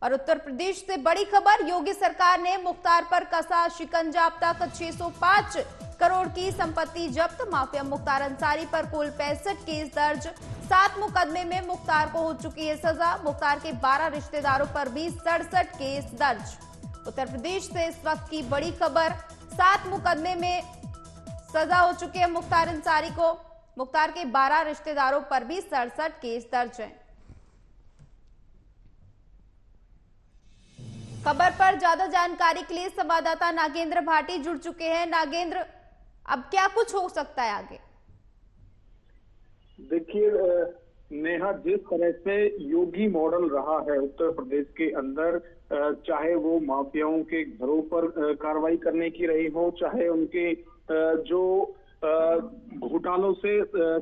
और उत्तर प्रदेश से बड़ी खबर, योगी सरकार ने मुख्तार पर कसा शिकंजा। अब तक 605 करोड़ की संपत्ति जब्त। माफिया मुख्तार अंसारी पर कुल 65 केस दर्ज। 7 मुकदमे में मुख्तार को हो चुकी है सजा। मुख्तार के 12 रिश्तेदारों पर भी 67 केस दर्ज। उत्तर प्रदेश से इस वक्त की बड़ी खबर, 7 मुकदमे में सजा हो चुकी है मुख्तार अंसारी को। मुख्तार के 12 रिश्तेदारों पर भी 67 केस दर्ज हैं। खबर पर ज्यादा जानकारी के लिए संवाददाता नागेंद्र भाटी जुड़ चुके हैं। नागेंद्र, अब क्या कुछ हो सकता है आगे? देखिए नेहा, जिस तरह से योगी मॉडल रहा है उत्तर प्रदेश के अंदर, चाहे वो माफियाओं के घरों पर कार्रवाई करने की रही हो, चाहे उनके जो घोटालों से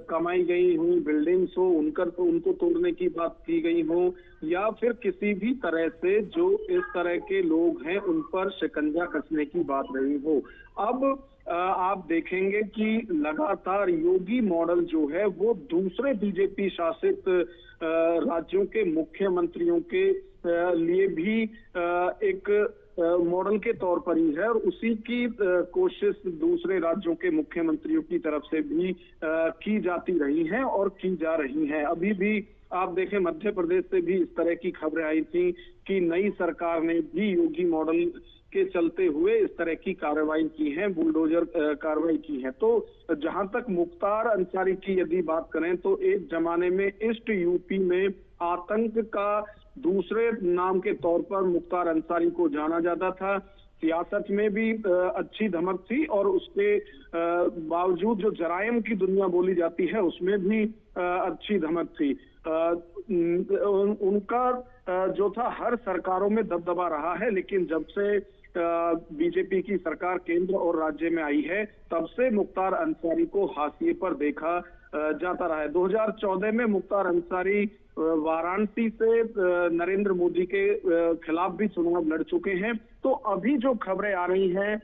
कमाई गई हुई बिल्डिंग्स हो उनको तोड़ने की बात की गई हो, या फिर किसी भी तरह से जो इस तरह के लोग हैं उन पर शिकंजा कसने की बात रही हो। अब आप देखेंगे कि लगातार योगी मॉडल जो है वो दूसरे बीजेपी शासित राज्यों के मुख्यमंत्रियों के लिए भी एक मॉडल के तौर पर ही है, और उसी की कोशिश दूसरे राज्यों के मुख्यमंत्रियों की तरफ से भी की जाती रही है और की जा रही है। अभी भी आप देखें, मध्य प्रदेश से भी इस तरह की खबरें आई थी कि नई सरकार ने भी योगी मॉडल के चलते हुए इस तरह की कार्रवाई की है, बुलडोजर कार्रवाई की है। तो जहां तक मुख्तार अंसारी की यदि बात करें तो एक जमाने में ईस्ट यूपी में आतंक का दूसरे नाम के तौर पर मुख्तार अंसारी को जाना जाता था। सियासत में भी अच्छी धमक थी और उसके बावजूद जो जराइम की दुनिया बोली जाती है उसमें भी अच्छी धमक थी। उनका जो था हर सरकारों में दबदबा रहा है, लेकिन जब से बीजेपी की सरकार केंद्र और राज्य में आई है तब से मुख्तार अंसारी को हाशिए पर देखा जाता रहा है। 2014 में मुख्तार अंसारी वाराणसी से नरेंद्र मोदी के खिलाफ भी चुनाव लड़ चुके हैं। तो अभी जो खबरें आ रही हैं,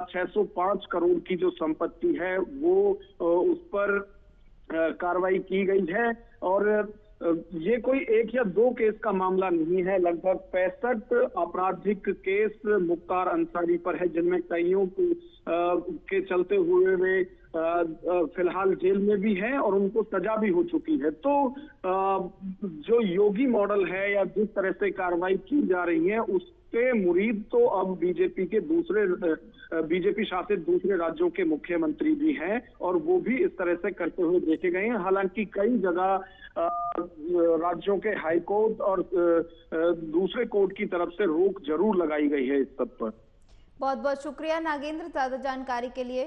605 करोड़ की जो संपत्ति है वो उस पर कार्रवाई की गई है, और ये कोई 1 या 2 केस का मामला नहीं है। लगभग 65 आपराधिक केस मुख्तार अंसारी पर है, जिनमें कईयों के चलते हुए वे फिलहाल जेल में भी हैं और उनको सजा भी हो चुकी है। तो जो योगी मॉडल है या जिस तरह से कार्रवाई की जा रही है उसके मुरीद तो अब बीजेपी शासित दूसरे राज्यों के मुख्यमंत्री भी हैं, और वो भी इस तरह से करते हुए देखे गए हैं। हालांकि कई जगह राज्यों के हाई कोर्ट और दूसरे कोर्ट की तरफ से रोक जरूर लगाई गई है इस सब पर। बहुत बहुत शुक्रिया नागेंद्र, ज्यादा जानकारी के लिए।